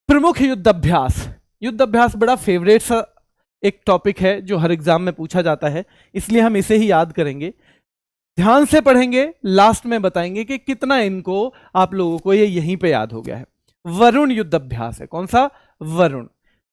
प्रमुख युद्ध अभ्यास। युद्ध अभ्यास बड़ा फेवरेट सा एक टॉपिक है जो हर एग्जाम में पूछा जाता है, इसलिए हम इसे ही याद करेंगे, ध्यान से पढ़ेंगे, लास्ट में बताएंगे कि कितना इनको आप लोगों को ये यहीं पे याद हो गया है। वरुण युद्ध अभ्यास है। कौन सा? वरुण।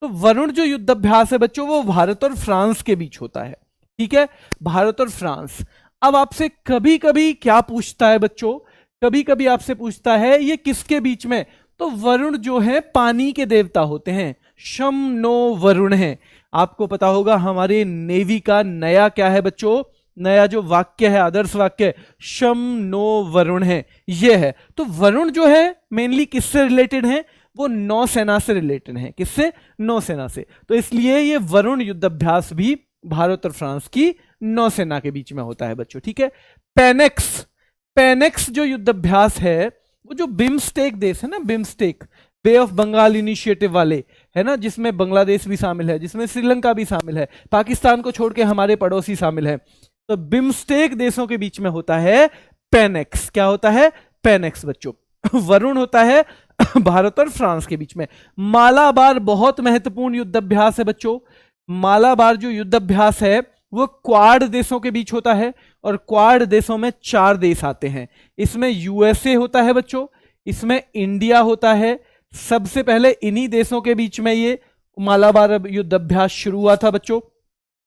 तो वरुण जो युद्ध अभ्यास है बच्चों, वो भारत और फ्रांस के बीच होता है। ठीक है, भारत और फ्रांस। अब आपसे कभी कभी क्या पूछता है बच्चों, कभी कभी आपसे पूछता है ये किसके बीच में, तो वरुण जो है पानी के देवता होते हैं, शम नो वरुण है। आपको पता होगा हमारे नेवी का नया क्या है बच्चों, नया जो वाक्य है, आदर्श वाक्य, शम नो वरुण है, ये है। तो वरुण जो है मेनली किससे रिलेटेड है, वो नौसेना से रिलेटेड है। किससे? नौसेना से। तो इसलिए ये वरुण युद्ध अभ्यास भी भारत और फ्रांस की नौसेना के बीच में होता है बच्चों। ठीक है। पेनेक्स, पेनेक्स जो युद्ध अभ्यास है, वो जो बिम्स्टेक देश है ना, BIMSTEC, Bay of Bengal initiative वाले, है ना, जिसमें बांग्लादेश भी शामिल है, जिसमें श्रीलंका भी शामिल है, पाकिस्तान को छोड़ के हमारे पड़ोसी शामिल है, तो बिम्स्टेक देशों के बीच में होता है पेनेक्स। क्या होता है? पेनेक्स बच्चों। वरुण होता है भारत और फ्रांस के बीच में। मालाबार बहुत महत्वपूर्ण युद्ध अभ्यास है बच्चों। मालाबार जो युद्ध अभ्यास है वो क्वाड देशों के बीच होता है, और क्वाड देशों में 4 देश आते हैं। इसमें यूएसए होता है बच्चों, इसमें इंडिया होता है। सबसे पहले इन्हीं देशों के बीच में ये मालाबार युद्ध अभ्यास शुरू हुआ था बच्चों,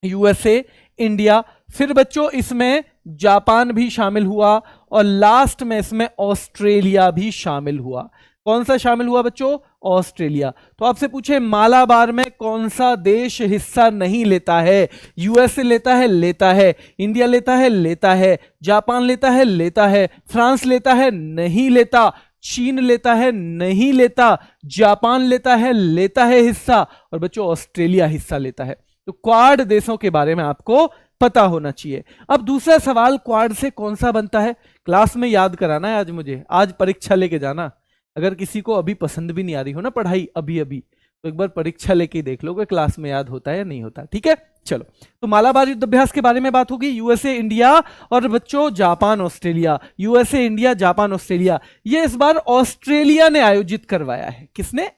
यूएसए, इंडिया। फिर बच्चों इसमें जापान भी शामिल हुआ, और लास्ट में इसमें ऑस्ट्रेलिया भी शामिल हुआ। कौन सा शामिल हुआ बच्चों? ऑस्ट्रेलिया। तो आपसे पूछे मालाबार में कौन सा देश हिस्सा नहीं लेता है? यूएसए लेता है? लेता है। इंडिया लेता है? लेता है। जापान लेता है? लेता है। फ्रांस लेता है? नहीं लेता। चीन लेता है? नहीं लेता। जापान लेता है? लेता है हिस्सा। और बच्चों ऑस्ट्रेलिया हिस्सा लेता है। तो क्वाड देशों के बारे में आपको पता होना चाहिए। अब दूसरा सवाल, क्वाड से कौन सा बनता है? क्लास में याद कराना है आज मुझे, आज परीक्षा लेके जाना। अगर किसी को अभी पसंद भी नहीं आ रही हो ना पढ़ाई अभी अभी, तो एक बार परीक्षा लेके देख लो कि क्लास में याद होता है या नहीं होता। ठीक है, चलो। तो मालाबार युद्ध अभ्यास के बारे में बात होगी। यूएसए, इंडिया और बच्चों Japan, Australia. USA, India, Japan, Australia. ये इस बार ऑस्ट्रेलिया ने आयोजित करवाया है। किसने?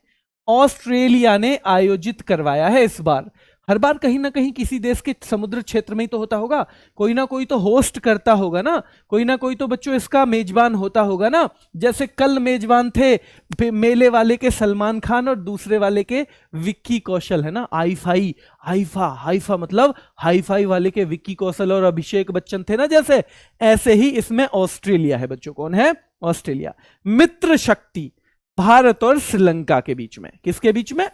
ऑस्ट्रेलिया ने आयोजित करवाया है इस बार। हर बार कहीं ना कहीं किसी देश के समुद्र क्षेत्र में ही तो होता होगा, कोई ना कोई तो होस्ट करता होगा ना, कोई ना कोई तो बच्चों इसका मेजबान होता होगा ना। जैसे कल मेजबान थे मेले वाले के सलमान खान और दूसरे वाले के विक्की कौशल, है ना, आईफाई, हाइफा, हाइफा मतलब हाईफाई वाले के विक्की कौशल और अभिषेक बच्चन थे ना, जैसे ऐसे ही इसमें ऑस्ट्रेलिया है बच्चों। कौन है? ऑस्ट्रेलिया। मित्र शक्ति भारत और श्रीलंका के बीच में। किसके बीच में?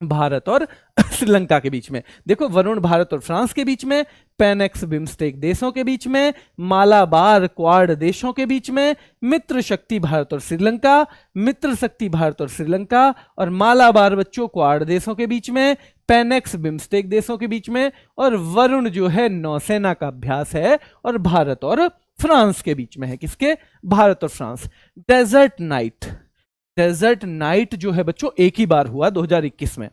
भारत और श्रीलंका के बीच में। देखो, वरुण भारत और फ्रांस के बीच में, पेनेक्स बिम्स्टेक देशों के बीच में, मालाबार क्वाड देशों के बीच में, मित्र शक्ति भारत और श्रीलंका, मित्र शक्ति भारत और श्रीलंका, और मालाबार बच्चों क्वाड देशों के बीच में, पेनेक्स बिम्स्टेक देशों के बीच में, और वरुण जो है नौसेना का अभ्यास है और भारत और फ्रांस के बीच में है। किसके? भारत और France. Desert Knight, Desert Knight जो है बच्चों एक ही बार हुआ 2021 में,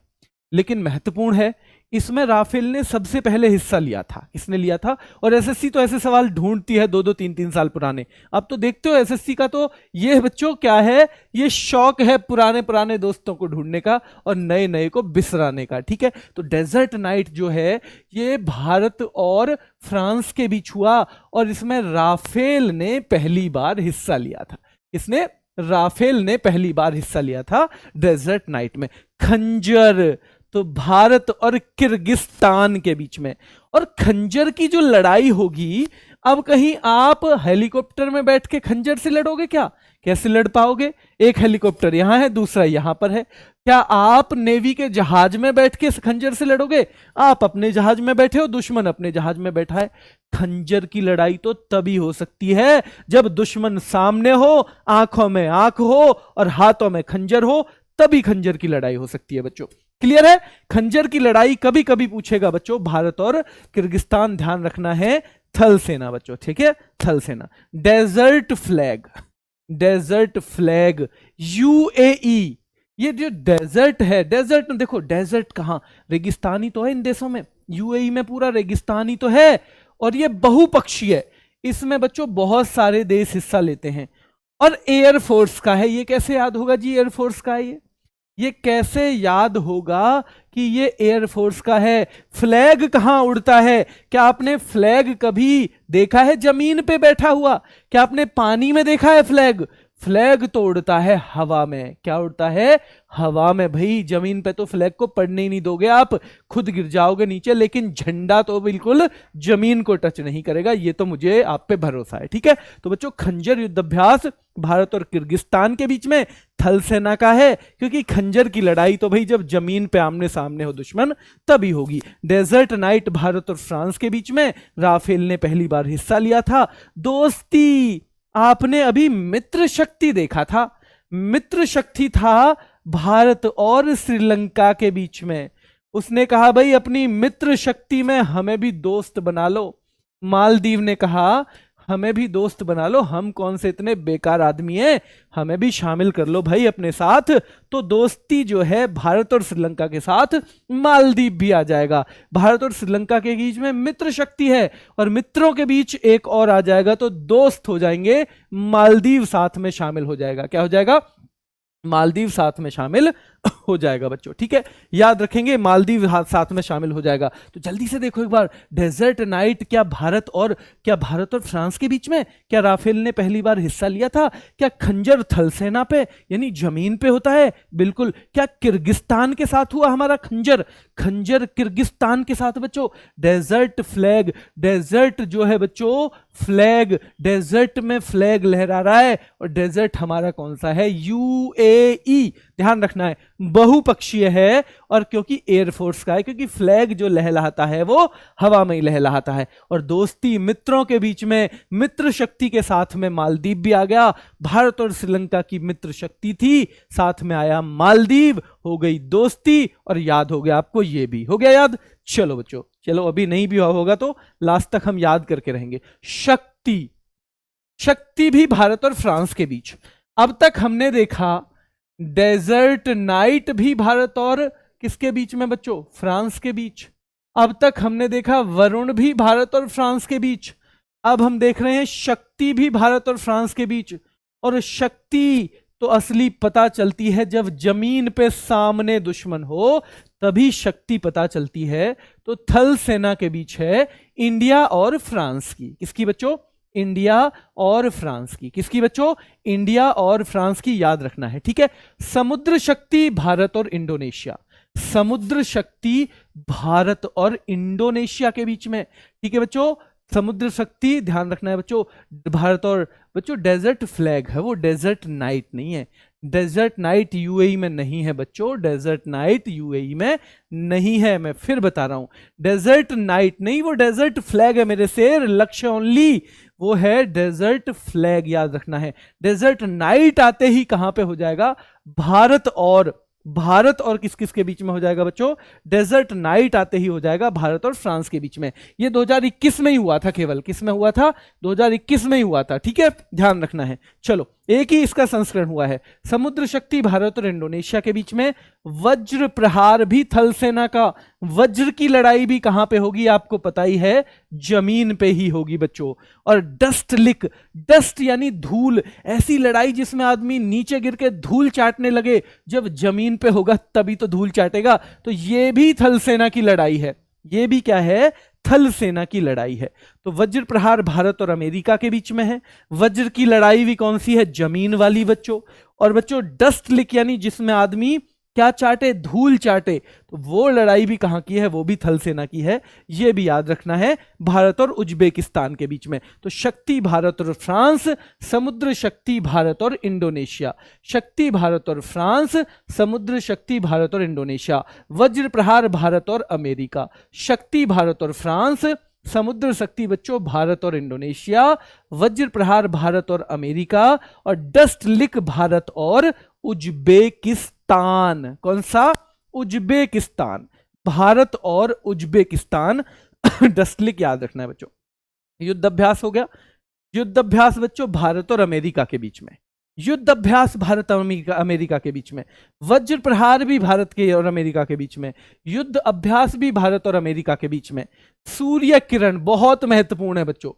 लेकिन महत्वपूर्ण है। इसमें राफेल ने सबसे पहले हिस्सा लिया था। किसने लिया था? और एसएससी तो ऐसे सवाल ढूंढती है 2-2, 3-3 साल पुराने। अब तो देखते हो एसएससी का तो ये बच्चों क्या है, ये शौक है पुराने पुराने दोस्तों को ढूंढने का और नए नए को बिसराने का। ठीक है, तो डेजर्ट नाइट जो है ये भारत और फ्रांस के बीच हुआ, और इसमें राफेल ने पहली बार हिस्सा लिया था। किसने? राफेल ने पहली बार हिस्सा लिया था डेजर्ट नाइट में। खंजर, तो भारत और किर्गिस्तान के बीच में। और खंजर की जो लड़ाई होगी, अब कहीं आप हेलीकॉप्टर में बैठ के खंजर से लड़ोगे क्या? कैसे लड़ पाओगे? एक हेलीकॉप्टर यहां है, दूसरा यहां पर है। क्या आप नेवी के जहाज में बैठ के खंजर से लड़ोगे? आप अपने जहाज में बैठे हो, दुश्मन अपने जहाज में बैठा है। खंजर की लड़ाई तो तभी हो सकती है जब दुश्मन सामने हो, आंखों में आंख हो और हाथों में खंजर हो, तभी खंजर की लड़ाई हो सकती है बच्चों। क्लियर है? खंजर की लड़ाई कभी कभी पूछेगा बच्चों, भारत और किर्गिस्तान, ध्यान रखना है। थल सेना बच्चों, ठीक है, थल सेना। Desert Flag, Desert Flag UAE. ये जो डेजर्ट है, डेजर्ट देखो, डेजर्ट कहां, रेगिस्तानी तो है इन देशों में, यूएई में पूरा रेगिस्तानी तो है, और ये बहुपक्षीय है। इसमें बच्चों बहुत सारे देश हिस्सा लेते हैं, और एयरफोर्स का है। ये कैसे याद होगा जी, एयरफोर्स का है ये? ये कैसे याद होगा कि ये एयरफोर्स का है? फ्लैग कहां उड़ता है? क्या आपने फ्लैग कभी देखा है जमीन पे बैठा हुआ? क्या आपने पानी में देखा है फ्लैग? फ्लैग तो उड़ता है हवा में। क्या उड़ता है? हवा में। भाई जमीन पे तो फ्लैग को पड़ने ही नहीं दोगे, आप खुद गिर जाओगे नीचे, लेकिन झंडा तो बिल्कुल जमीन को टच नहीं करेगा, ये तो मुझे आप पे भरोसा है। ठीक है, तो बच्चों खंजर युद्धाभ्यास भारत और किर्गिस्तान के बीच में थल सेना का है, क्योंकि खंजर की लड़ाई तो भाई जब जमीन पे आमने सामने हो दुश्मन तभी होगी। डेजर्ट नाइट भारत और फ्रांस के बीच में, राफेल ने पहली बार हिस्सा लिया था। दोस्ती, आपने अभी मित्र शक्ति देखा था, मित्र शक्ति था भारत और श्रीलंका के बीच में। उसने कहा भाई अपनी मित्र शक्ति में हमें भी दोस्त बना लो। मालदीव ने कहा हमें भी दोस्त बना लो, हम कौन से इतने बेकार आदमी हैं, हमें भी शामिल कर लो भाई अपने साथ। तो दोस्ती जो है भारत और श्रीलंका के साथ, मालदीव भी आ जाएगा। भारत और श्रीलंका के बीच में मित्र शक्ति है, और मित्रों के बीच एक और आ जाएगा तो दोस्त हो जाएंगे, मालदीव साथ में शामिल हो जाएगा। क्या हो जाएगा? मालदीव साथ में शामिल हो जाएगा बच्चों। ठीक है, याद रखेंगे मालदीव साथ में शामिल हो जाएगा। तो जल्दी से देखो एक बार, डेजर्ट नाइट क्या भारत और फ्रांस के बीच में? क्या राफेल ने पहली बार हिस्सा लिया था? क्या खंजर थल सेना पे यानी जमीन पे होता है? बिल्कुल। क्या किर्गिस्तान के साथ हुआ हमारा खंजर? खंजर किर्गिस्तान के साथ बच्चों। डेजर्ट फ्लैग, डेजर्ट जो है बच्चों फ्लैग, डेजर्ट में फ्लैग लहरा रहा है, और डेजर्ट हमारा कौन सा है? यूएई। ध्यान रखना है बहुपक्षीय है, और क्योंकि एयरफोर्स का है, क्योंकि फ्लैग जो लहलहाता है वो हवा में ही लहलहाता है। और दोस्ती मित्रों के बीच में, मित्र शक्ति के साथ में मालदीव भी आ गया। भारत और श्रीलंका की मित्र शक्ति थी, साथ में आया मालदीव, हो गई दोस्ती, और याद हो गया आपको, ये भी हो गया याद। चलो बच्चों, चलो अभी नहीं भी होगा तो लास्ट तक हम याद करके रहेंगे। शक्ति, शक्ति भी भारत और फ्रांस के बीच। अब तक हमने देखा डेजर्ट नाइट भी भारत और किसके बीच में बच्चों? फ्रांस के बीच। अब तक हमने देखा वरुण भी भारत और फ्रांस के बीच। अब हम देख रहे हैं शक्ति भी भारत और फ्रांस के बीच। और शक्ति तो असली पता चलती है जब जमीन पे सामने दुश्मन हो, तभी शक्ति पता चलती है। तो थल सेना के बीच है इंडिया और फ्रांस की। किसकी बच्चों? इंडिया और फ्रांस की। किसकी बच्चों? इंडिया और फ्रांस की, याद रखना है। ठीक है, समुद्र शक्ति भारत और इंडोनेशिया। समुद्र शक्ति भारत और इंडोनेशिया के बीच में। ठीक है बच्चों, समुद्र शक्ति, ध्यान रखना है बच्चों, भारत और बच्चों डेजर्ट फ्लैग है वो, डेजर्ट नाइट नहीं है। डेजर्ट नाइट यूएई में नहीं है बच्चों, डेजर्ट नाइट यूएई में नहीं है। मैं फिर बता रहा हूं, डेजर्ट नाइट नहीं, वो डेजर्ट फ्लैग है मेरे शेर, लक्ष्य ओनली, वो है डेजर्ट फ्लैग, याद रखना है। डेजर्ट नाइट आते ही कहां पे हो जाएगा? भारत और किस किस के बीच में हो जाएगा बच्चों? डेजर्ट नाइट आते ही हो जाएगा भारत और फ्रांस के बीच में। ये 2021 में ही हुआ था, केवल किस में हुआ था? 2021 में ही हुआ था। ठीक है, ध्यान रखना है। चलो, एक ही इसका संस्करण हुआ है। समुद्र शक्ति भारत और इंडोनेशिया के बीच में। वज्र प्रहार भी थल सेना का। वज्र की लड़ाई भी कहां पे होगी? आपको पता ही है, जमीन पे ही होगी बच्चों। और डस्ट लिक, डस्ट यानी धूल, ऐसी लड़ाई जिसमें आदमी नीचे गिर के धूल चाटने लगे, जब जमीन पे होगा तभी तो धूल चाटेगा। तो ये भी थल सेना की लड़ाई है। ये भी क्या है? थल सेना की लड़ाई है। तो वज्र प्रहार भारत और अमेरिका के बीच में है। वज्र की लड़ाई भी कौन सी है? जमीन वाली बच्चों। और बच्चों डस्ट लिक यानी जिसमें आदमी क्या चाटे? धूल चाटे। तो वो लड़ाई भी कहां की है? वो भी थल सेना की है। ये भी याद रखना है, भारत और उज्बेकिस्तान के बीच में। तो शक्ति भारत और फ्रांस, समुद्र शक्ति भारत और इंडोनेशिया। शक्ति भारत और फ्रांस, समुद्र शक्ति भारत और इंडोनेशिया। वज्र प्रहार भारत और अमेरिका। शक्ति भारत और फ्रांस, समुद्र शक्ति बच्चों भारत और इंडोनेशिया। वज्र प्रहार भारत और अमेरिका। और डस्ट लिक भारत और उज्बेकिस्तान। कौन सा? उज्बेकिस्तान। भारत और उज्बेकिस्तान। डस्ट लिक याद रखना है बच्चों। युद्ध अभ्यास हो गया। युद्ध अभ्यास बच्चों भारत और अमेरिका के बीच में। युद्ध अभ्यास भारत और अमेरिका के बीच में। वज्र प्रहार भी भारत के और अमेरिका के बीच में। युद्ध अभ्यास भी भारत और अमेरिका के बीच में। सूर्य किरण बहुत महत्वपूर्ण है बच्चों,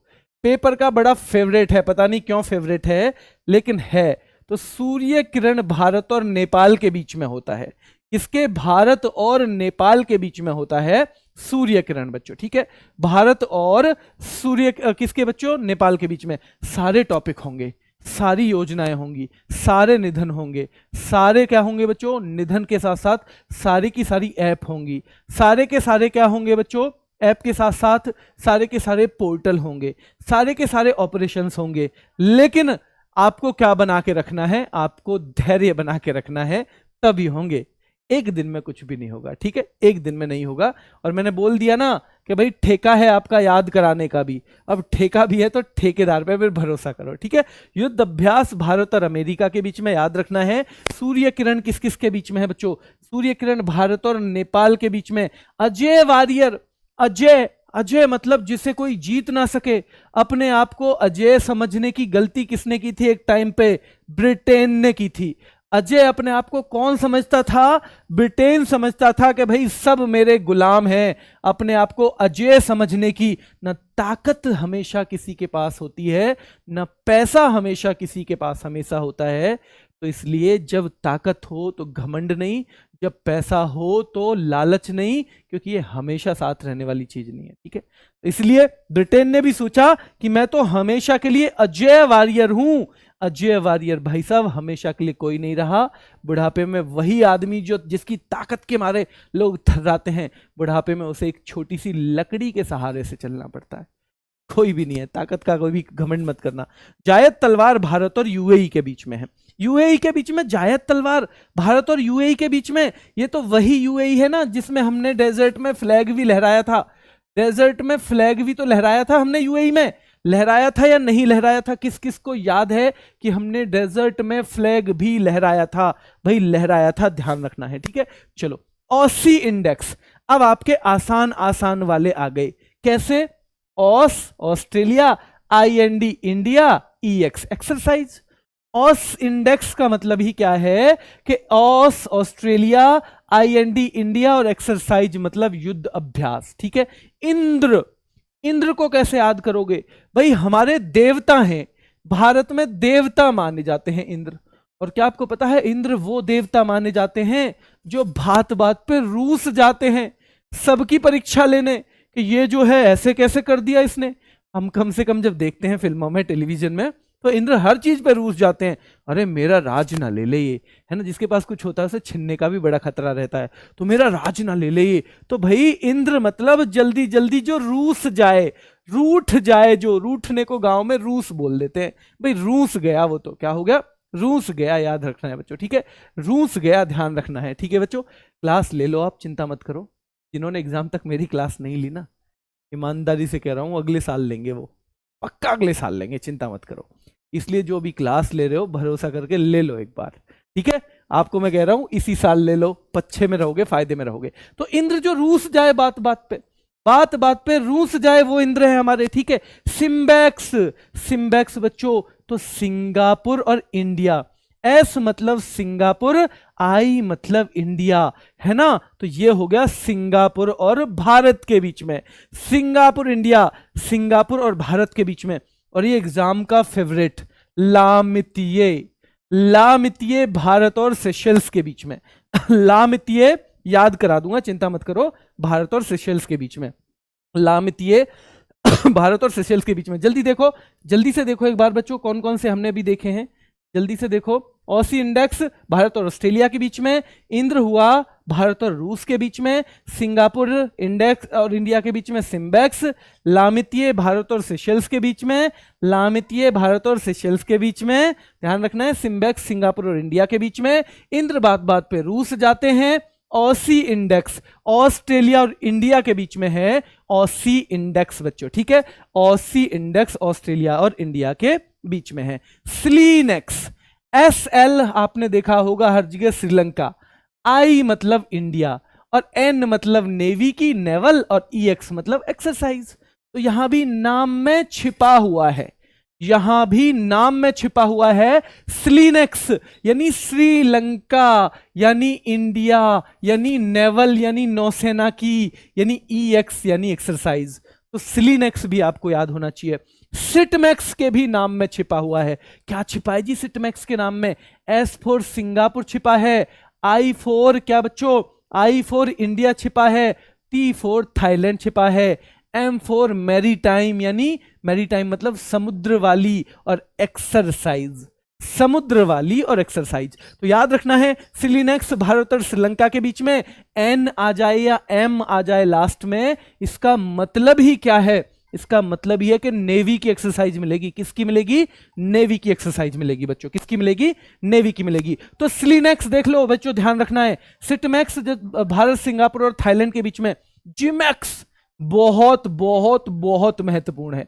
पेपर का बड़ा फेवरेट है, पता नहीं क्यों फेवरेट है लेकिन है। तो सूर्य किरण भारत और नेपाल के बीच में होता है। किसके? भारत और नेपाल के बीच में होता है सूर्य किरण बच्चों, ठीक है। भारत और सूर्य किसके बच्चों? नेपाल के बीच में। सारे टॉपिक होंगे, सारी योजनाएं होंगी, सारे निधन होंगे, सारे क्या होंगे बच्चों? निधन के साथ साथ सारी की सारी ऐप होंगी, सारे के सारे क्या होंगे बच्चों? ऐप के साथ साथ सारे के सारे पोर्टल होंगे, सारे के सारे ऑपरेशंस होंगे। लेकिन आपको क्या बना के रखना है? आपको धैर्य बना के रखना है, तभी होंगे। एक दिन में कुछ भी नहीं होगा, ठीक है, एक दिन में नहीं होगा। और मैंने बोल दिया ना कि भाई ठेका है आपका याद कराने का भी, अब ठेका भी है तो ठेकेदार पे फिर भरोसा करो, ठीक है। युद्ध अभ्यास भारत और अमेरिका के बीच में याद रखना है। सूर्य किरण किस किस के बीच में है बच्चों? सूर्य किरण भारत और नेपाल के बीच में। अजय वारियर, अजय, अजय मतलब जिसे कोई जीत ना सके। अपने आप को अजय समझने की गलती किसने की थी? एक टाइम पे ब्रिटेन ने की थी। अजय अपने आप को कौन समझता था? ब्रिटेन समझता था कि भाई सब मेरे गुलाम हैं। अपने आप को अजय समझने की न ताकत हमेशा किसी के पास होती है, न पैसा हमेशा किसी के पास हमेशा होता है। तो इसलिए जब ताकत हो तो घमंड नहीं, जब पैसा हो तो लालच नहीं, क्योंकि ये हमेशा साथ रहने वाली चीज नहीं है, ठीक है। इसलिए ब्रिटेन ने भी सोचा कि मैं तो हमेशा के लिए अजय वारियर हूं। अजय वारियर भाई साहब हमेशा के लिए कोई नहीं रहा। बुढ़ापे में वही आदमी जो जिसकी ताकत के मारे लोग थर्राते हैं, बुढ़ापे में उसे एक छोटी सी लकड़ी के सहारे से चलना पड़ता है। कोई भी नहीं है, ताकत का कोई भी घमंड मत करना। जायद तलवार भारत और यूएई के बीच में है। यूएई के बीच में जायद तलवार भारत और यूएई के बीच में। ये तो वही यूएई है ना जिसमें हमने डेजर्ट में फ्लैग भी लहराया था। डेजर्ट में फ्लैग भी तो लहराया था हमने, यूएई में लहराया था या नहीं लहराया था? किस किस को याद है कि हमने डेजर्ट में फ्लैग भी लहराया था? भाई लहराया था, ध्यान रखना है, ठीक है। चलो, ऑसी इंडेक्स। अब आपके आसान आसान वाले आ गए। कैसे? Aus Australia, IND India, EX exercise. Aus index का मतलब ही क्या है कि ऑस ऑस्ट्रेलिया, IND इंडिया और एक्सरसाइज मतलब युद्ध अभ्यास, ठीक है। इंद्र, इंद्र को कैसे याद करोगे? भाई हमारे देवता हैं, भारत में देवता माने जाते हैं इंद्र। और क्या आपको पता है इंद्र वो देवता माने जाते हैं जो बात बात पे रूस जाते हैं सबकी परीक्षा लेने कि ये जो है ऐसे कैसे कर दिया इसने। हम कम से कम जब देखते हैं फिल्मों में, टेलीविजन में, तो इंद्र हर चीज पे रूस जाते हैं। अरे मेरा राज ना ले ले ये, है ना। जिसके पास कुछ होता है उसे छीनने का भी बड़ा खतरा रहता है, तो मेरा राज ना ले ले ये। तो भाई इंद्र मतलब जल्दी जल्दी जो रूस जाए, रूठ जाए, जो रूठने को गांव में रूस बोल देते हैं। भाई रूस गया, वो तो क्या हो गया? रूस गया, याद रखना है बच्चों, ठीक है। रूस गया, ध्यान रखना है, ठीक है बच्चों। क्लास ले लो आप, चिंता मत करो। जिन्होंने एग्जाम तक मेरी क्लास नहीं ली ना, ईमानदारी से कह रहा हूं अगले साल लेंगे, वो पक्का अगले साल लेंगे, चिंता मत करो। इसलिए जो भी क्लास ले रहे हो भरोसा करके ले लो एक बार, ठीक है। आपको मैं कह रहा हूं इसी साल ले लो, अच्छे में रहोगे, फायदे में रहोगे। तो इंद्र जो रूस जाए, बात बात पे, बात बात पे रूस जाए, वो इंद्र है हमारे, ठीक है। सिम्बैक्स, सिम्बैक्स बच्चों तो सिंगापुर और इंडिया। एस मतलब सिंगापुर, आई मतलब इंडिया, है ना। तो ये हो गया सिंगापुर और भारत के बीच में। सिंगापुर इंडिया, सिंगापुर और भारत के बीच में। और ये एग्जाम का फेवरेट लामितीये, लामितीये भारत और सेशेल्स के बीच में। लामितीये याद करा दूंगा, चिंता मत करो, भारत और सेशेल्स के बीच में। लामितीये भारत और सेशेल्स के बीच में। जल्दी देखो, जल्दी से देखो एक बार बच्चों, कौन कौन से हमने अभी देखे हैं, जल्दी से देखो। ऑसी इंडेक्स भारत और ऑस्ट्रेलिया के बीच में, इंद्र हुआ भारत और रूस के बीच में, सिंगापुर इंडेक्स और इंडिया के बीच में सिम्बैक्स, लामितीये भारत और सेशेल्स के बीच में, लामितीये भारत और सेशेल्स के बीच में, ध्यान रखना है, सिम्बैक्स सिंगापुर और इंडिया के बीच में। इंद्र बात बात पे रूस जाते हैं। ऑसी इंडेक्स ऑस्ट्रेलिया और इंडिया के बीच में है, ऑसी इंडेक्स बच्चों, ठीक है। ऑसी इंडेक्स ऑस्ट्रेलिया और इंडिया के बीच में है। स्लीनेक्स, SL आपने देखा होगा हर जगह श्रीलंका, I मतलब इंडिया और N मतलब नेवी की, नेवल, और EX मतलब एक्सरसाइज। तो यहां भी नाम में छिपा हुआ है, यहां भी नाम में छिपा हुआ है स्लीनेक्स, यानी श्रीलंका, यानी इंडिया, यानी नेवल, यानी नौसेना की, यानी EX यानी एक्सरसाइज। तो स्लीनेक्स भी आपको याद होना चाहिए। सिटमैक्स के भी नाम में छिपा हुआ है। क्या छिपा है जी सिटमैक्स के नाम में? S फॉर सिंगापुर छिपा है, I फॉर क्या बच्चों? I फॉर इंडिया छिपा है, T फॉर थाईलैंड छिपा है, M फॉर मैरीटाइम, यानी मैरीटाइम मतलब समुद्र वाली और एक्सरसाइज, समुद्र वाली और एक्सरसाइज। तो याद रखना है सिलिनेक्स भारत और श्रीलंका के बीच में N आ जाए या M आ जाए लास्ट में, इसका मतलब ही क्या है? इसका मतलब यह है कि नेवी की एक्सरसाइज मिलेगी। किसकी मिलेगी? नेवी की एक्सरसाइज मिलेगी बच्चों। किसकी मिलेगी? नेवी की मिलेगी। तो सिलिनेक्स देख लो बच्चों, ध्यान रखना है। सिटमैक्स भारत सिंगापुर और थाईलैंड के बीच में, जिमैक्स बहुत बहुत बहुत महत्वपूर्ण है।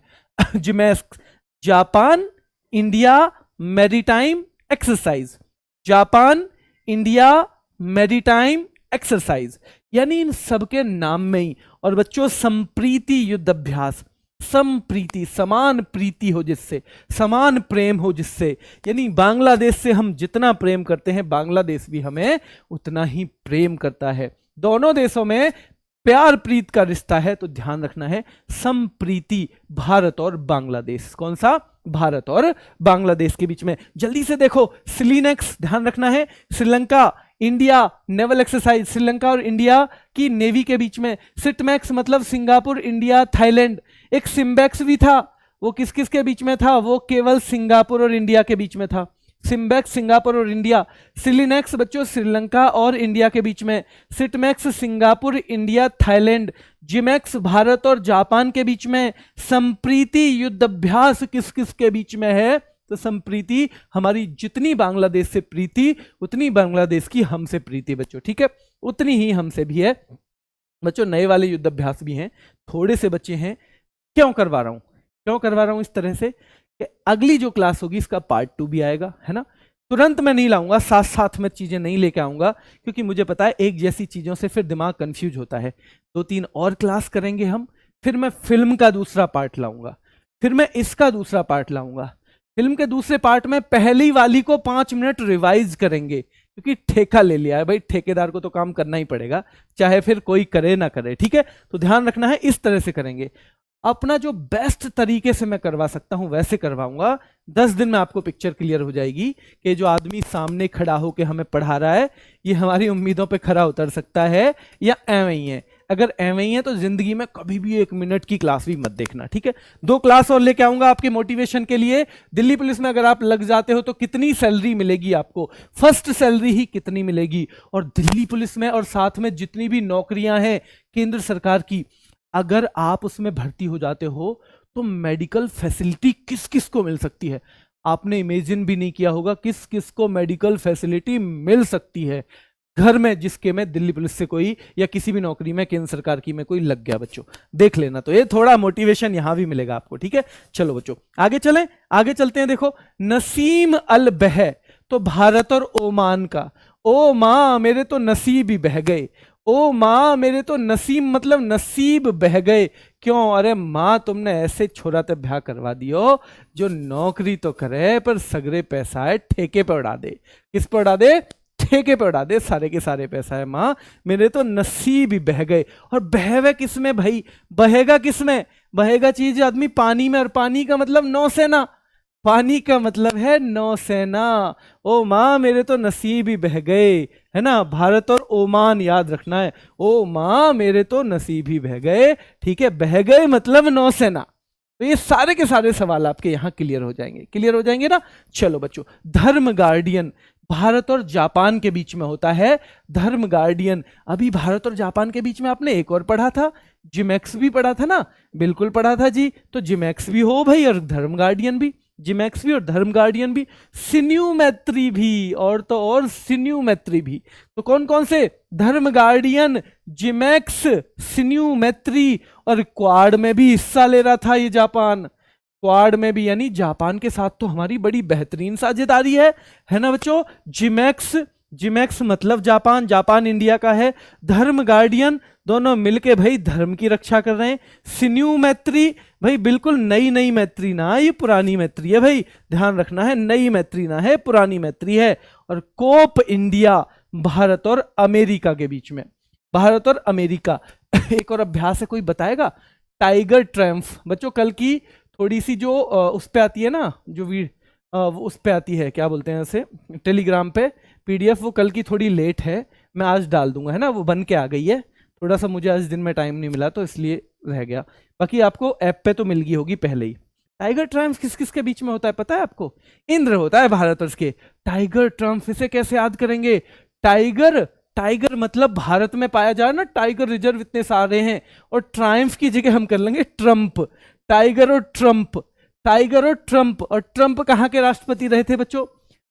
JIMEX Japan India maritime exercise, Japan India maritime exercise, यानी इन सबके नाम में ही। और बच्चों संप्रीति युद्ध अभ्यास, संप्रीति समान प्रीति हो जिससे, समान प्रेम हो जिससे, यानी बांग्लादेश से हम जितना प्रेम करते हैं बांग्लादेश भी हमें उतना ही प्रेम करता है। दोनों देशों में प्यार प्रीत का रिश्ता है। तो ध्यान रखना है संप्रीति भारत और बांग्लादेश। कौन सा? भारत और बांग्लादेश के बीच में। जल्दी से देखो सिलिनेक्स, ध्यान रखना है Sri Lanka India naval exercise, Sri Lanka और इंडिया की नेवी के बीच में। सिटमैक्स मतलब सिंगापुर इंडिया थाईलैंड। एक सिम्बैक्स भी था, वो किस किस के बीच में था? वो केवल सिंगापुर और इंडिया के बीच में था। सिम्बैक्स सिंगापुर और इंडिया। सिलिनेक्स बच्चों श्रीलंका और इंडिया के बीच में। सिटमैक्स Singapore India Thailand. JIMEX Bharat और जापान के बीच में। संप्रीति युद्ध अभ्यास किस किस के बीच में है? तो संप्रीति हमारी जितनी बांग्लादेश से प्रीति उतनी बांग्लादेश की हमसे प्रीति बच्चों, ठीक है, उतनी ही हमसे भी है बच्चों। नए वाले युद्ध अभ्यास भी हैं, थोड़े से बच्चे हैं। क्यों करवा रहा हूं? क्यों करवा रहा हूं इस तरह से कि अगली जो क्लास होगी इसका पार्ट 2 भी आएगा, है ना। तुरंत मैं नहीं लाऊंगा, साथ साथ में चीजें नहीं लेके आऊंगा, क्योंकि मुझे पता है एक जैसी चीजों से फिर दिमाग कंफ्यूज होता है। 2-3 और क्लास करेंगे हम, फिर मैं फिल्म का दूसरा पार्ट लाऊंगा, फिर मैं इसका दूसरा पार्ट लाऊंगा। फिल्म के दूसरे पार्ट में पहली वाली को 5 मिनट रिवाइज करेंगे, क्योंकि ठेका ले लिया है भाई, ठेकेदार को तो काम करना ही पड़ेगा, चाहे फिर कोई करे ना करे, ठीक है। तो ध्यान रखना है, इस तरह से करेंगे। अपना जो बेस्ट तरीके से मैं करवा सकता हूं वैसे करवाऊंगा। 10 दिन में आपको पिक्चर क्लियर हो जाएगी कि जो आदमी सामने खड़ा होकर हमें पढ़ा रहा है ये हमारी उम्मीदों पे खरा उतर सकता है या एवं ही है। अगर एवं ही है तो जिंदगी में कभी भी 1 मिनट की क्लास भी मत देखना, ठीक है। 2 क्लास और लेके आऊंगा आपके मोटिवेशन के लिए। दिल्ली पुलिस में अगर आप लग जाते हो तो कितनी सैलरी मिलेगी आपको, फर्स्ट सैलरी ही कितनी मिलेगी। और दिल्ली पुलिस में और साथ में जितनी भी नौकरियां हैं केंद्र सरकार की, अगर आप उसमें भर्ती हो जाते हो तो मेडिकल फैसिलिटी किस किस को मिल सकती है, आपने इमेजिन भी नहीं किया होगा किस किस को मेडिकल फैसिलिटी मिल सकती है घर में, जिसके में दिल्ली पुलिस से कोई या किसी भी नौकरी में केंद्र सरकार की में कोई लग गया बच्चों, देख लेना। तो ये थोड़ा मोटिवेशन यहां भी मिलेगा आपको, ठीक है। चलो बच्चों आगे चलें, आगे चलते हैं। देखो नसीम अल बह, तो भारत और ओमान का। ओ मां मेरे तो नसीब ही बह गए, ओ माँ मेरे तो नसीब मतलब नसीब बह गए। क्यों? अरे माँ तुमने ऐसे छोरा ते ब्याह करवा दियो जो नौकरी तो करे पर सगरे पैसा है ठेके पे उड़ा दे। किस पे उड़ा दे? ठेके पे उड़ा दे, सारे के सारे पैसा है। माँ मेरे तो नसीब ही बह गए। और बहवे किस में भाई? बहेगा किस में? बहेगा चीज आदमी पानी में, और पानी का मतलब नौसेना, पानी का मतलब है नौसेना। ओ माँ मेरे तो नसीब ही बह गए, है ना। भारत और ओमान याद रखना है। ओ माँ मेरे तो नसीब ही बह गए, ठीक है। बह गए मतलब नौसेना। तो ये सारे के सारे सवाल आपके यहाँ क्लियर हो जाएंगे, क्लियर हो जाएंगे ना। चलो बच्चों, धर्म गार्डियन भारत और जापान के बीच में होता है। धर्म गार्डियन अभी भारत और जापान के बीच में आपने एक और पढ़ा था, जिमैक्स भी पढ़ा था ना। बिल्कुल पढ़ा था जी। तो जिमैक्स भी हो भाई और धर्म गार्डियन भी, जिमैक्स भी और धर्म गार्डियन भी, सिन्यू मैत्री भी, और तो और सिन्यू मैत्री भी। तो कौन कौन से? धर्म गार्डियन, जिमैक्स, सिन्यू मैत्री, और क्वाड में भी हिस्सा ले रहा था ये जापान। क्वाड में भी, यानी जापान के साथ तो हमारी बड़ी बेहतरीन साझेदारी है ना बच्चों। जिमैक्स, जिमैक्स मतलब जापान, जापान इंडिया का है। धर्म गार्डियन दोनों मिलके भाई धर्म की रक्षा कर रहे हैं। सिन्यू मैत्री भाई बिल्कुल नई नई मैत्री ना, ये पुरानी मैत्री है भाई, ध्यान रखना है, नई मैत्री ना है, पुरानी मैत्री है। और कोप इंडिया भारत और अमेरिका के बीच में, भारत और अमेरिका। एक और अभ्यास है, कोई बताएगा? टाइगर ट्रायम्फ बच्चों, कल की थोड़ी सी जो उस पे आती है ना, जो उस पे आती है, क्या बोलते हैं उसे, टेलीग्राम पे PDF, वो कल की थोड़ी लेट है, मैं आज डाल दूंगा, है ना, वो बन के आ गई है। थोड़ा सा मुझे आज दिन में टाइम नहीं मिला तो इसलिए रह गया, बाकी आपको ऐप पे तो मिल गई होगी पहले ही। टाइगर ट्रायम्फ किस किस के बीच में होता है पता है आपको? इंद्र होता है भारत और उसके। टाइगर ट्रायम्फ इसे कैसे याद करेंगे? टाइगर, टाइगर मतलब भारत में पाया जा रहा ना, टाइगर रिजर्व इतने सारे हैं, और ट्रायम्फ की जगह हम कर लेंगे ट्रंप। टाइगर और ट्रंप, टाइगर और ट्रंप। और ट्रंप कहाँ के राष्ट्रपति रहे थे बच्चों?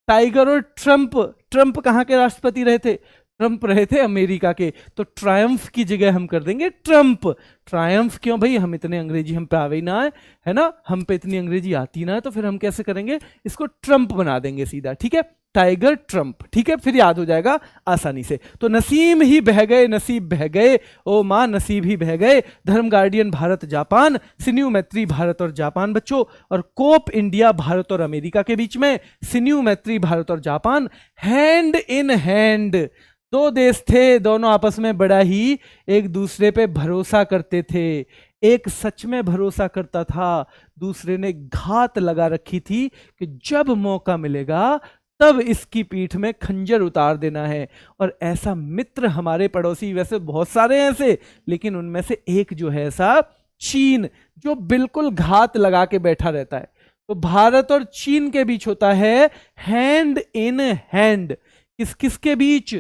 टाइगर और ट्रंप, ट्रंप कहाँ के राष्ट्रपति रहे थे? ट्रंप रहे थे अमेरिका के। तो ट्रायम्फ की जगह हम कर देंगे ट्रंप। ट्रायम्फ क्यों भाई? हम इतने अंग्रेजी हम पे आवे ही ना है ना, हम पे इतनी अंग्रेजी आती ना है, तो फिर हम कैसे करेंगे इसको? ट्रंप बना देंगे सीधा, ठीक है, टाइगर ट्रंप, ठीक है, फिर याद हो जाएगा आसानी से। तो नसीम ही बह गए, नसीब बह गए, ओ माँ नसीब ही बह गए, धर्म गार्डियन भारत जापान, सिन्यू मैत्री भारत और जापान बच्चों, और कोप इंडिया भारत और अमेरिका के बीच में, सिन्यू मैत्री भारत और जापान, हैंड इन हैंड। दो देश थे, दोनों आपस में बड़ा ही एक दूसरे पे भरोसा करते थे। एक सच में भरोसा करता था, दूसरे ने घात लगा रखी थी कि जब मौका मिलेगा तब इसकी पीठ में खंजर उतार देना है। और ऐसा मित्र हमारे पड़ोसी वैसे बहुत सारे हैं ऐसे, लेकिन उनमें से एक जो है ऐसा चीन, जो बिल्कुल घात लगा के बैठा रहता है। तो भारत और चीन के बीच होता है हैंड इन हैंड। किस किस के बीच?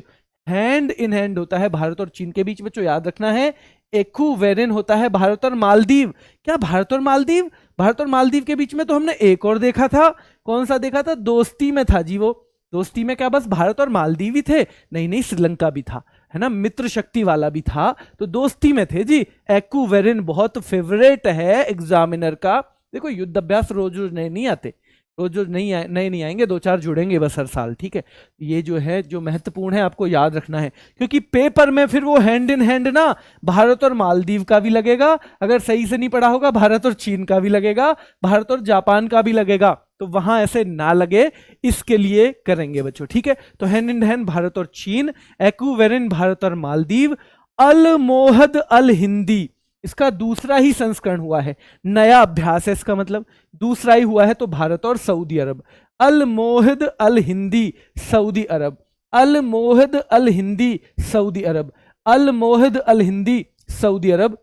हैंड इन हैंड होता है भारत और चीन के बीच। बच्चों याद रखना है, इक्विवेलेंट होता है भारत और मालदीव। क्या भारत और मालदीव? भारत और मालदीव के बीच में तो हमने एक और देखा था, कौन सा देखा था? दोस्ती में था जी, वो दोस्ती में क्या बस भारत और मालदीव ही थे? नहीं नहीं, श्रीलंका भी था, है ना, मित्र शक्ति वाला भी था, तो दोस्ती में थे जी। इक्विवेलेंट बहुत फेवरेट है एग्जामिनर का। देखो युद्ध अभ्यास रोज रोज नए नहीं आते, रोज रोज नहीं आएंगे, दो चार जुड़ेंगे बस हर साल, ठीक है। ये जो है जो महत्वपूर्ण है आपको याद रखना है, क्योंकि पेपर में फिर वो हैंड इन हैंड ना भारत और मालदीव का भी लगेगा, अगर सही से नहीं पढ़ा होगा भारत और चीन का भी लगेगा, भारत और जापान का भी लगेगा, तो वहां ऐसे ना लगे इसके लिए करेंगे बच्चों, ठीक है। तो हैंड इन हैंड भारत और चीन, इक्विवेलेंट भारत और मालदीव, अल मोहद अल हिंदी, इसका दूसरा ही संस्करण हुआ है, नया अभ्यास है इसका मतलब, दूसरा ही हुआ है, तो भारत और सऊदी अरब। अल मोहिद अल हिंदी सऊदी अरब, अल मोहिद अल हिंदी सऊदी अरब, अल मोहिद अल हिंदी सऊदी अरब,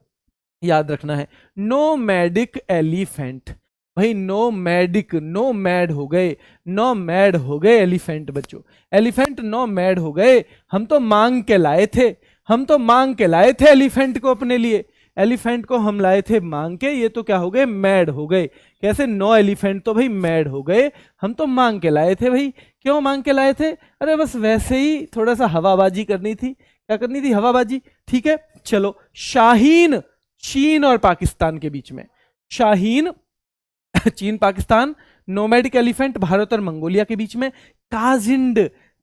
याद रखना है। नोमैडिक एलिफेंट, भाई नोमैडिक, नो मैड हो गए, नो मैड हो गए एलिफेंट बच्चों, एलिफेंट नो मैड हो गए। हम तो मांग के लाए थे, हम तो मांग के लाए थे एलिफेंट को अपने लिए, एलिफेंट को हम लाए थे मांग के, ये तो क्या हो गए? मैड हो गए। कैसे? नो एलिफेंट तो भाई मैड हो गए, हम तो मांग के लाए थे भाई। क्यों मांग के लाए थे? अरे बस वैसे ही थोड़ा सा हवाबाजी करनी थी। क्या करनी थी? हवाबाजी, ठीक है। चलो, शाहीन चीन और पाकिस्तान के बीच में, शाहीन चीन पाकिस्तान, नोमैडिक एलिफेंट भारत और मंगोलिया के बीच में, काजिंड,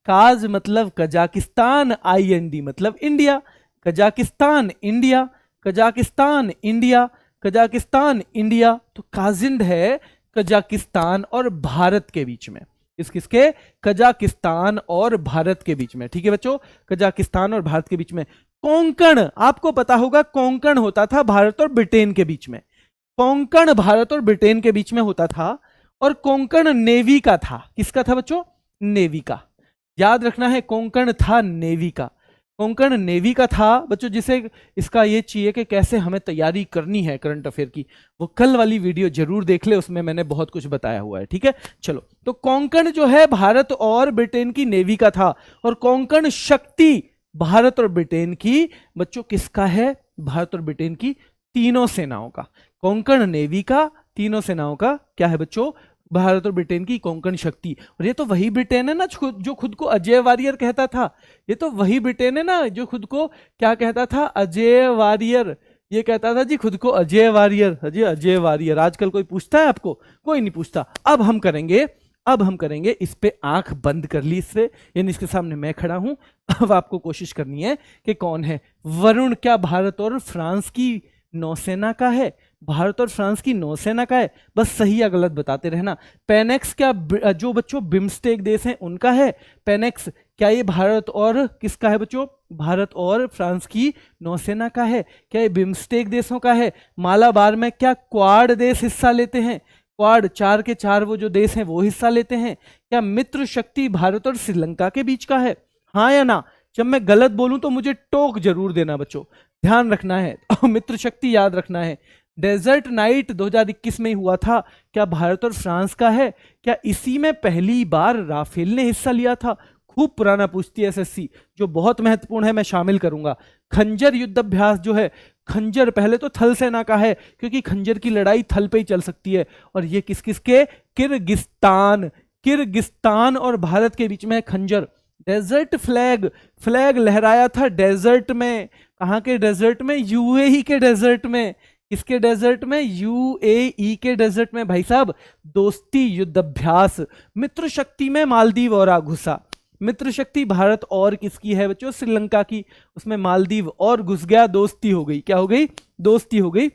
काज मतलब कजाकिस्तान, IND मतलब India, Kazakhstan India, Kazakhstan India, Kazakhstan India, तो काजिंड है कजाकिस्तान और भारत के बीच में। किस किसके? कजाकिस्तान और भारत के बीच में, ठीक है बच्चों, कजाकिस्तान और भारत के बीच में। कोंकण, आपको पता होगा कोंकण होता था भारत और ब्रिटेन के बीच में, कोंकण भारत और ब्रिटेन के बीच में होता था, और कोंकण नेवी का था। किसका था बच्चों? नेवी का, याद रखना है, कोंकण था नेवी का, कोंकण नेवी का था बच्चों। जिसे इसका ये चाहिए कि कैसे हमें तैयारी करनी है करंट अफेयर की, वो कल वाली वीडियो जरूर देख ले, उसमें मैंने बहुत कुछ बताया हुआ है, ठीक है। चलो, तो कोंकण जो है भारत और ब्रिटेन की नेवी का था, और कोंकण शक्ति भारत और ब्रिटेन की बच्चों किसका है? भारत और ब्रिटेन की तीनों सेनाओं का। कोंकण नेवी का, तीनों सेनाओं का क्या है बच्चों? भारत और ब्रिटेन की कोंकण शक्ति। और ये तो वही ब्रिटेन है ना जो खुद को अजय वॉरियर कहता था, ये तो वही ब्रिटेन है ना जो खुद को क्या कहता था? अजय वॉरियर, ये कहता था जी खुद को अजय वॉरियर, अजय वॉरियर। आजकल कोई पूछता है आपको? कोई नहीं पूछता। अब हम करेंगे इस पे आंख बंद कर ली इससे, यानी इसके सामने मैं खड़ा हूं। अब आपको कोशिश करनी है कि कौन है वरुण। क्या भारत और फ्रांस की नौसेना का है? भारत और फ्रांस की नौसेना का है, बस सही या गलत बताते रहना। पेनेक्स क्या जो बच्चों बिम्स्टेक देश हैं उनका है? पेनेक्स क्या ये भारत और किसका है बच्चों? भारत और फ्रांस की नौसेना का है? क्या ये बिम्स्टेक देशों का है? मालाबार में क्या क्वाड देश हिस्सा लेते हैं? क्वाड 4 के 4 वो जो देश हैं वो हिस्सा लेते हैं? क्या मित्र शक्ति भारत और श्रीलंका के बीच का है? हाँ या ना? जब मैं गलत बोलूं तो मुझे टोक जरूर देना बच्चों, ध्यान रखना है। मित्र शक्ति याद रखना है। डेजर्ट नाइट 2021 में हुआ था, क्या भारत और फ्रांस का है? क्या इसी में पहली बार राफेल ने हिस्सा लिया था? खूब पुराना पूछती है एसएससी, जो बहुत महत्वपूर्ण है, मैं शामिल करूंगा। खंजर युद्ध अभ्यास जो है, खंजर पहले तो थल सेना का है, क्योंकि खंजर की लड़ाई थल पे ही चल सकती है। और ये किस किस के? किर्गिस्तान और भारत के बीच में है खंजर। डेजर्ट फ्लैग, फ्लैग लहराया था डेजर्ट में। कहां के डेजर्ट में? यूएई के डेजर्ट में। किसके डेजर्ट में? यूएई के डेजर्ट में भाई साहब। दोस्ती युद्ध अभ्यास। मित्र शक्ति में मालदीव और घुसा। मित्र शक्ति भारत और किसकी है बच्चों? श्रीलंका की। उसमें मालदीव और घुस गया, दोस्ती हो गई। क्या हो गई? दोस्ती हो गई,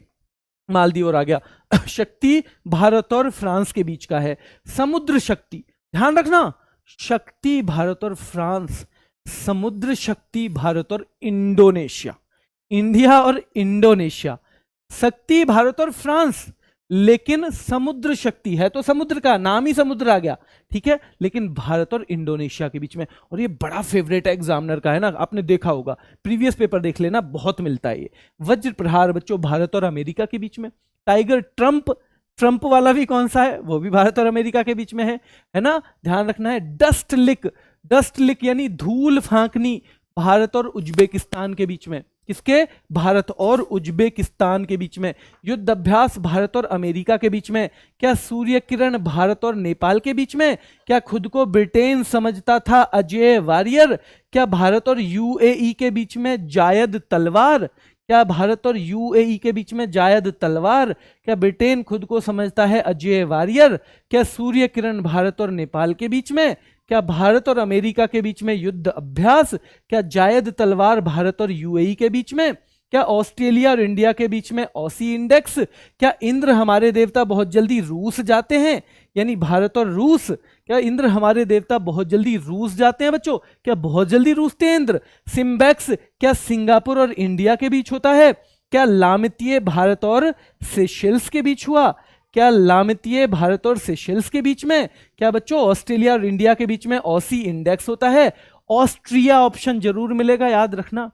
मालदीव और आ गया। शक्ति भारत और फ्रांस के बीच का है। समुद्र शक्ति, ध्यान रखना, शक्ति भारत और फ्रांस, समुद्र शक्ति भारत और इंडोनेशिया। इंडिया और इंडोनेशिया, शक्ति भारत और फ्रांस, लेकिन समुद्र शक्ति है तो समुद्र का नाम ही समुद्र आ गया, ठीक है, लेकिन भारत और इंडोनेशिया के बीच में। और ये बड़ा फेवरेट है एग्जामिनर का, है ना, आपने देखा होगा, प्रीवियस पेपर देख लेना, बहुत मिलता है ये। वज्र प्रहार बच्चों भारत और अमेरिका के बीच में। टाइगर ट्रंप, ट्रंप वाला भी कौन सा है? वो भी भारत और अमेरिका के बीच में है ना, ध्यान रखना है। डस्ट लिक, डस्ट लिक यानी धूल फांकनी, भारत और उज्बेकिस्तान के बीच में। किसके? भारत और उज्बेकिस्तान के बीच में। युद्ध अभ्यास भारत और अमेरिका के बीच में। क्या सूर्य किरण भारत और नेपाल के बीच में? क्या खुद को ब्रिटेन समझता था अजय वारियर? क्या भारत और यूएई के बीच में जायद तलवार? क्या भारत और यूएई के बीच में जायद तलवार? क्या ब्रिटेन खुद को समझता है अजय वारियर? क्या सूर्य किरण भारत और नेपाल के बीच में? क्या भारत और अमेरिका के बीच में युद्ध अभ्यास? क्या जायद तलवार भारत और यूएई के बीच में? क्या ऑस्ट्रेलिया और इंडिया के बीच में ऑसी इंडेक्स? क्या इंद्र हमारे देवता बहुत जल्दी रूस जाते हैं, यानी भारत और रूस? क्या इंद्र हमारे देवता बहुत जल्दी रूस जाते हैं बच्चों? क्या बहुत जल्दी रूसते हैं इंद्र? सिम्बैक्स क्या सिंगापुर और इंडिया के बीच होता है? क्या लामितीय भारत और सेशेल्स के बीच हुआ? क्या लामितीय भारत और सेशेल्स के बीच में? क्या बच्चों ऑस्ट्रेलिया और इंडिया के बीच में ऑसी इंडेक्स होता है? ऑस्ट्रिया ऑप्शन जरूर मिलेगा, याद रखना।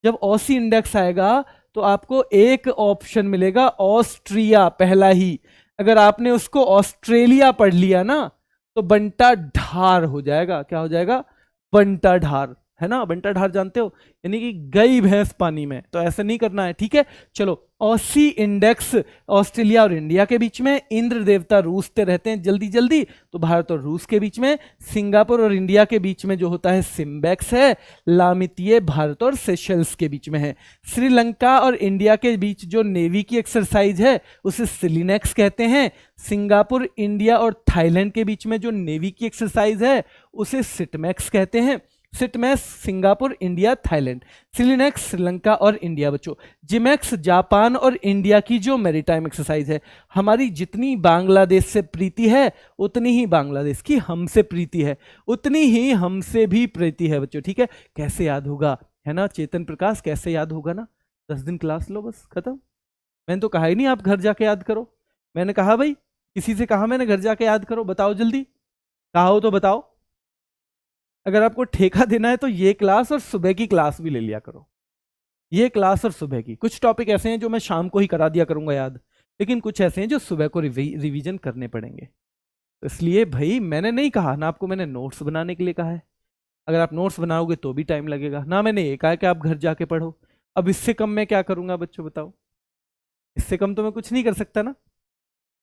जब ऑसी इंडेक्स आएगा तो आपको एक ऑप्शन मिलेगा ऑस्ट्रिया, पहला ही। अगर आपने उसको ऑस्ट्रेलिया पढ़ लिया ना तो बंटा ढार हो जाएगा। क्या हो जाएगा? बंटा ढार, है ना, बंटा ढार जानते हो, यानी कि गई भैंस पानी में। तो ऐसा नहीं करना है, ठीक है। चलो, ऑसी इंडेक्स ऑस्ट्रेलिया और इंडिया के बीच में। इंद्र देवता रूसते रहते हैं जल्दी जल्दी, तो भारत और रूस के बीच में। सिंगापुर और इंडिया के बीच में जो होता है सिम्बैक्स है। लामितीय भारत और सेशल्स के बीच में है। श्रीलंका और इंडिया के बीच जो नेवी की एक्सरसाइज है उसे सिलिनेक्स कहते हैं। सिंगापुर, इंडिया और थाईलैंड के बीच में जो नेवी की एक्सरसाइज है उसे सिटमैक्स कहते हैं। सिटमैक्स सिंगापुर, इंडिया, थाईलैंड। सिलिनेक्स श्रीलंका और इंडिया बच्चों। जिमैक्स जापान और इंडिया की जो मैरीटाइम एक्सरसाइज है। हमारी जितनी बांग्लादेश से प्रीति है उतनी ही बांग्लादेश की हमसे प्रीति है, उतनी ही हमसे भी प्रीति है बच्चों, ठीक है। कैसे याद होगा, है ना चेतन प्रकाश, कैसे याद होगा ना? 10 दिन क्लास लो, बस खत्म। मैंने तो कहा ही नहीं आप घर जाके याद करो। मैंने कहा भाई, किसी से कहा मैंने घर जाके याद करो? बताओ जल्दी, कहा हो तो बताओ। अगर आपको ठेका देना है तो ये क्लास और सुबह की क्लास भी ले लिया करो। ये क्लास और सुबह की। कुछ टॉपिक ऐसे हैं जो मैं शाम को ही करा दिया करूंगा याद, लेकिन कुछ ऐसे हैं जो सुबह को रिवीजन करने पड़ेंगे। तो इसलिए भाई मैंने नहीं कहा ना आपको, मैंने नोट्स बनाने के लिए कहा है। अगर आप नोट्स बनाओगे तो भी टाइम लगेगा ना, मैंने ये कहा कि आप घर जाके पढ़ो। अब इससे कम मैं क्या करूंगा बच्चों, बताओ? इससे कम तो मैं कुछ नहीं कर सकता ना।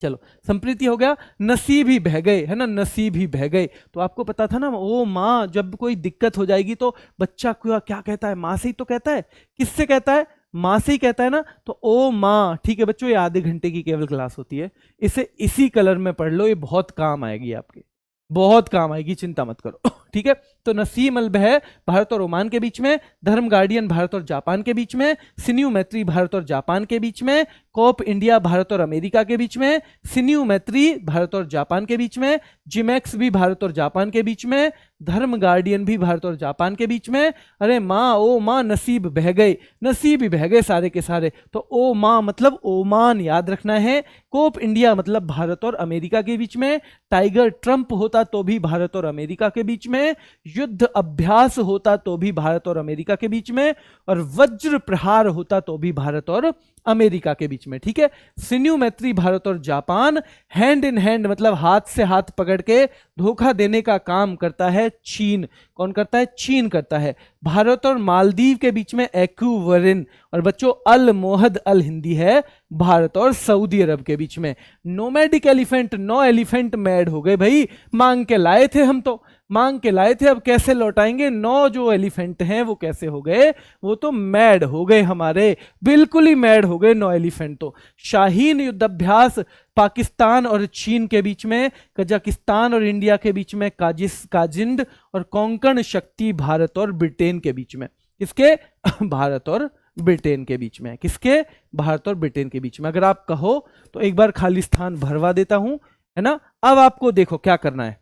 चलो, संप्रीति हो गया। नसीब ही बह गए, है ना, नसीब ही बह गए। तो आपको पता था ना, ओ माँ, जब कोई दिक्कत हो जाएगी तो बच्चा क्या कहता है? माँ से ही तो कहता है। किससे कहता है? माँ से ही कहता है ना। तो ओ माँ, ठीक है बच्चों, ये आधे घंटे की केवल क्लास होती है। इसे इसी कलर में पढ़ लो, ये बहुत काम आएगी आपके, बहुत काम आएगी, चिंता मत करो, ठीक है। तो नसीम अल बह भारत और ओमान के बीच में, धर्म गार्डियन भारत और जापान के बीच में, सिन्यू मैत्री भारत और जापान के बीच में, कोप इंडिया भारत और अमेरिका के बीच में, सिन्यू मैत्री भारत और जापान के बीच में, जिमैक्स भी भारत और जापान के बीच में, धर्म गार्डियन भी भारत और जापान के बीच में। अरे माँ ओ माँ नसीब बह गए, नसीब ही बह गए सारे के सारे। तो ओ माँ मतलब ओमान याद रखना है, कोप इंडिया मतलब भारत और अमेरिका के बीच में, टाइगर ट्रंप होता तो भी भारत और अमेरिका के बीच में, युद्ध अभ्यास होता तो भी भारत और अमेरिका के बीच में, और वज्र प्रहार होता तो भी भारत और अमेरिका के बीच में। ठीक है, सिन्यू मैत्री भारत और जापान, हैंड इन हैंड मतलब हाथ से हाथ पकड़ के धोखा देने का काम करता है चीन। कौन करता है? चीन करता है। भारत और मालदीव के बीच में एक्यूवरिन, और बच्चों अल मोहद अल हिंदी है भारत और सऊदी अरब के बीच में। नोमैडिक एलिफेंट, 9 एलिफेंट मैड हो गए भाई, मांग के लाए थे हम तो, मांग के लाए थे, अब कैसे लौटाएंगे? 9 जो एलिफेंट हैं वो कैसे हो गए? वो तो मैड हो गए हमारे, बिल्कुल ही मैड हो गए 9 एलिफेंट तो। शाहीन युद्धाभ्यास पाकिस्तान और चीन के बीच में, कजाकिस्तान और इंडिया के बीच में, काजिंड और कोंकण शक्ति भारत और ब्रिटेन के बीच में। किसके? भारत और ब्रिटेन के बीच में। किसके? भारत और ब्रिटेन के बीच में। अगर आप कहो तो एक बार खाली स्थान भरवा देता हूं, है ना। अब आपको देखो क्या करना है,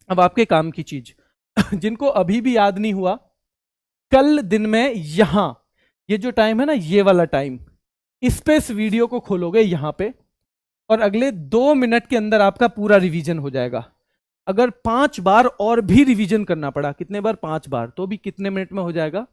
अब आपके काम की चीज जिनको अभी भी याद नहीं हुआ, कल दिन में यहां ये जो टाइम है ना, ये वाला टाइम, इस पे इस वीडियो को खोलोगे यहां पे, और अगले 2 मिनट के अंदर आपका पूरा रिवीजन हो जाएगा। अगर 5 बार और भी रिवीजन करना पड़ा, कितने बार? 5 बार, तो भी कितने मिनट में हो जाएगा?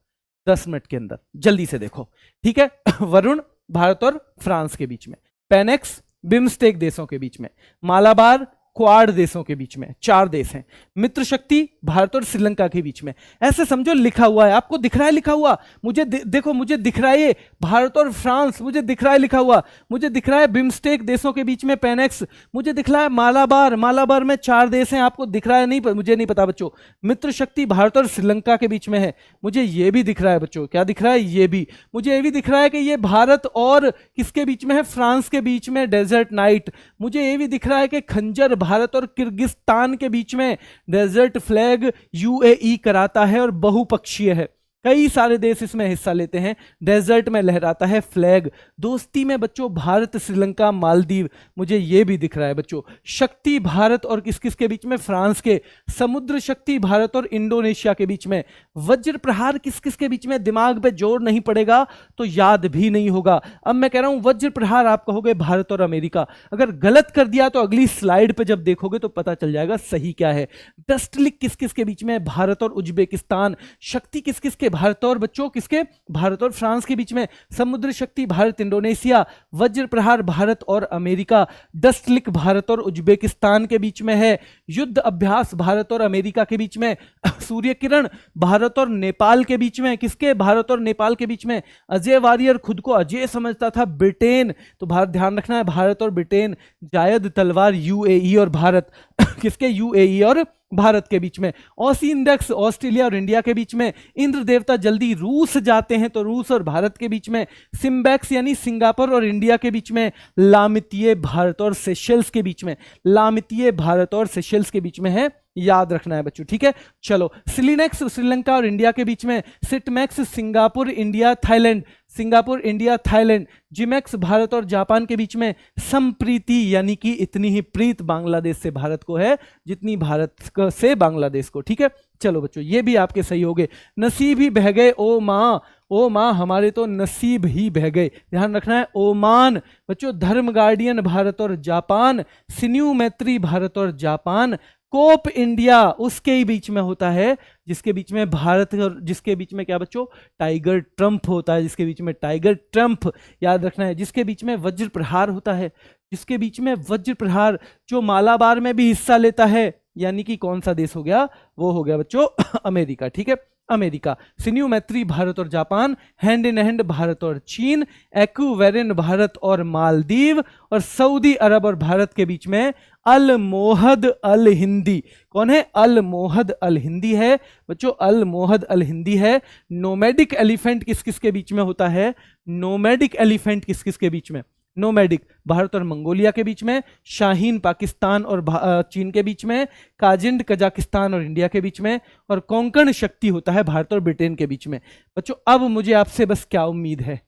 10 मिनट के अंदर। जल्दी से देखो, ठीक है। वरुण भारत और फ्रांस के बीच में, पेनेक्स बिम्स्टेक देशों के बीच में, मालाबार क्वाड देशों के बीच में, 4 देश हैं। मित्र शक्ति भारत और श्रीलंका के बीच में। ऐसे समझो लिखा हुआ है, आपको दिख रहा है लिखा हुआ, मुझे देखो मुझे दिख रहा है ये भारत और फ्रांस, मुझे दिख रहा है लिखा हुआ, मुझे दिख रहा है बिम्स्टेक देशों के बीच में पेनेक्स, मुझे दिख रहा है मालाबार, मालाबार में 4 देश हैं, आपको दिख रहा है? नहीं, मुझे नहीं पता बच्चों। मित्र शक्ति भारत और श्रीलंका के बीच में है, मुझे ये भी दिख रहा है बच्चों। क्या दिख रहा है? ये भी मुझे ये भी दिख रहा है कि ये भारत और किसके बीच में है? फ्रांस के बीच में, डेजर्ट नाइट। मुझे ये भी दिख रहा है कि खंजर भारत और किर्गिस्तान के बीच में, डेजर्ट फ्लैग यूएई कराता है और बहुपक्षीय है, कई सारे देश इसमें हिस्सा लेते हैं, डेजर्ट में लहराता है फ्लैग। दोस्ती में बच्चों भारत श्रीलंका मालदीव, मुझे ये भी दिख रहा है बच्चों। शक्ति भारत और किस किस के बीच में? फ्रांस के। समुद्र शक्ति भारत और इंडोनेशिया के बीच में। वज्र प्रहार किस किस के बीच में? दिमाग पे जोर नहीं पड़ेगा तो याद भी नहीं होगा। अब मैं कह रहा हूं वज्र प्रहार आप कहोगे भारत और अमेरिका, अगर गलत कर दिया तो अगली स्लाइड पे जब देखोगे तो पता चल जाएगा सही क्या है। डस्टलिक किस किस के बीच में? भारत और उज्बेकिस्तान। शक्ति किस किस के? भारत और बच्चों किसके? भारत और फ्रांस के बीच में। समुद्र शक्ति भारत इंडोनेशिया। वज्र प्रहार भारत और अमेरिका। डस्टलिक भारत और उज्बेकिस्तान के बीच में है। युद्ध अभ्यास भारत और अमेरिका के बीच में। सूर्य किरण भारत और नेपाल के बीच में। किसके? भारत और नेपाल के बीच में। अजय वारियर खुद को अजय समझता था, ब्रिटेन, तो भारत, ध्यान रखना है भारत और ब्रिटेन। जायद तलवार यूएई और भारत, किसके? यूएई और भारत के बीच में। ऑसी इंडेक्स ऑस्ट्रेलिया और इंडिया के बीच में। इंद्र देवता जल्दी रूस जाते हैं तो रूस और भारत के बीच में। सिम्बैक्स यानी सिंगापुर और इंडिया के बीच में। लामितीय भारत और सेशेल्स के बीच में। लामितीय भारत और सेशेल्स के बीच में है, याद रखना है बच्चों, ठीक है। चलो, सिलिनेक्स श्रीलंका और इंडिया के बीच में। सिटमैक्स Singapore India Thailand, Singapore India Thailand. JIMEX Bharat और जापान के बीच में। संप्रीति यानी कि इतनी ही प्रीत बांग्लादेश से भारत को है जितनी भारत से बांग्लादेश को, ठीक है। चलो बच्चों, ये भी आपके सही हो गए। नसीब ही बह गए ओ माँ, ओ माँ हमारे तो नसीब ही बह गए, ध्यान रखना है। ओमान बच्चों, धर्म गार्डियन भारत और जापान। सिन्यू मैत्री भारत और जापान। कोप इंडिया उसके ही बीच में होता है जिसके बीच में भारत और जिसके बीच में क्या बच्चों? टाइगर ट्रंप होता है, जिसके बीच में टाइगर ट्रंप, याद रखना है। जिसके बीच में वज्र प्रहार होता है, जिसके बीच में वज्र प्रहार, जो मालाबार में भी हिस्सा लेता है, यानी कि कौन सा देश हो गया? वो हो गया बच्चों अमेरिका, ठीक है, अमेरिका। सिन्यू मैत्री भारत और Japan. Hand in hand Bharat और चीन। एक्यूवेरिन भारत और मालदीव। और सऊदी अरब और भारत के बीच में अल मोहद अल हिंदी। कौन है? अल मोहद अल हिंदी है बच्चों, अल मोहद अल हिंदी है। नोमैडिक एलिफेंट किस किस के बीच में होता है? नोमैडिक एलिफेंट किस किस के बीच में? नोमैडिक भारत और मंगोलिया के बीच में, शाहीन पाकिस्तान और चीन के बीच में, काजिंड कजाकिस्तान और इंडिया के बीच में, और कोंकण शक्ति होता है भारत और ब्रिटेन के बीच में। बच्चों अब मुझे आपसे बस क्या उम्मीद है,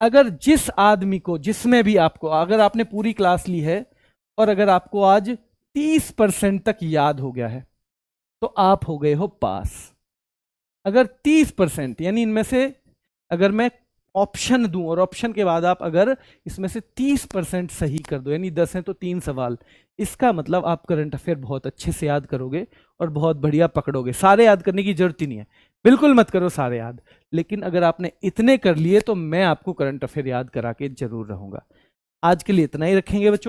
अगर जिस आदमी को, जिसमें भी आपको, अगर आपने पूरी क्लास ली है और अगर आपको आज 30% तक याद हो गया है तो आप हो गए हो पास। अगर 30% यानी इनमें से अगर मैं ऑप्शन दूं और ऑप्शन के बाद आप अगर इसमें से 30% सही कर दो, यानी 10 हैं तो 3 सवाल, इसका मतलब आप करंट अफेयर बहुत अच्छे से याद करोगे और बहुत बढ़िया पकड़ोगे। सारे याद करने की जरूरत ही नहीं है, बिल्कुल मत करो सारे याद, लेकिन अगर आपने इतने कर लिए तो मैं आपको करंट अफेयर याद करा के जरूर रहूंगा। आज के लिए इतना ही रखेंगे बच्चों।